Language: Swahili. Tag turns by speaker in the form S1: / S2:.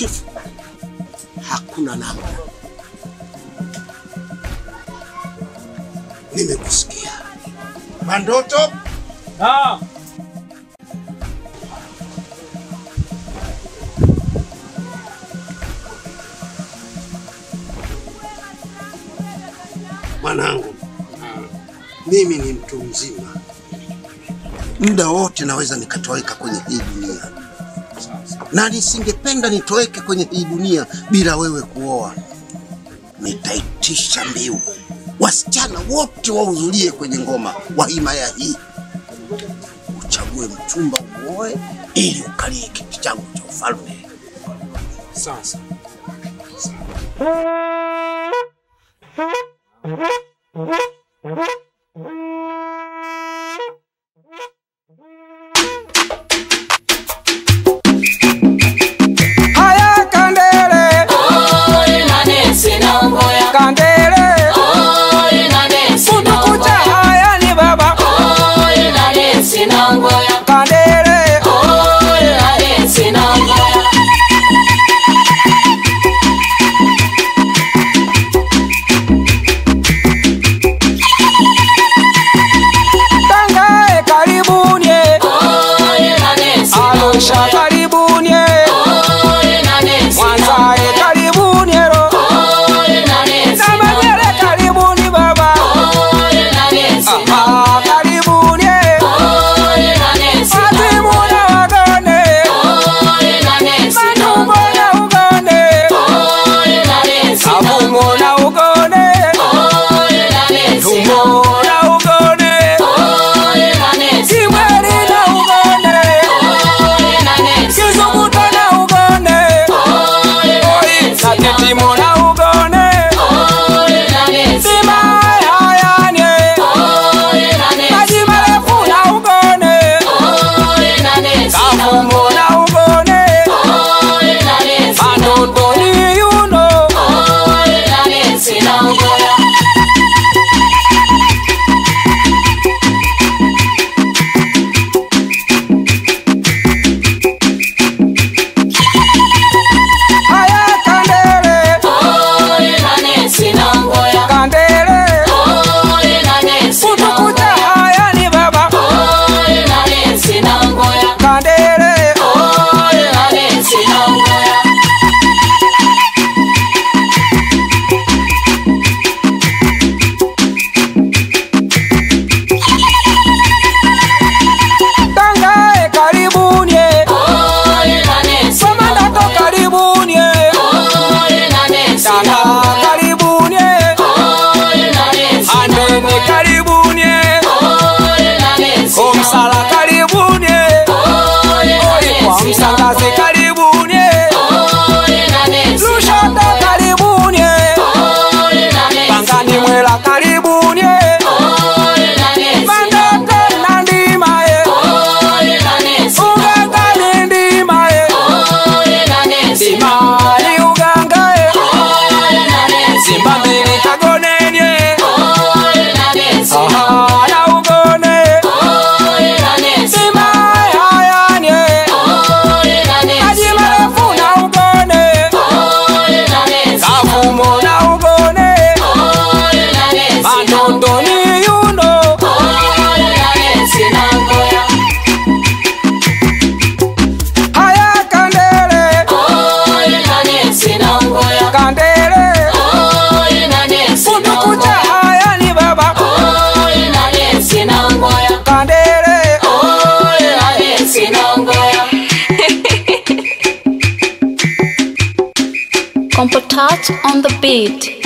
S1: Chifu, hakuna namna. Nimekusikia. Mandoto? Mwanangu, mimi ni mtu mzima. Muda wote naweza nikatoweka kwenye hii dunia. Na nisingependa nitoweke kwenye hii dunia bila wewe kuoa. Nitaitisha mbiu. Wasichana wote wahudhurie kwenye ngoma wa himaya hii. Uchague mchumba uoe ili ukalie kiti changu cha ufalme.
S2: Sasa.
S3: Compo Touch on the beat.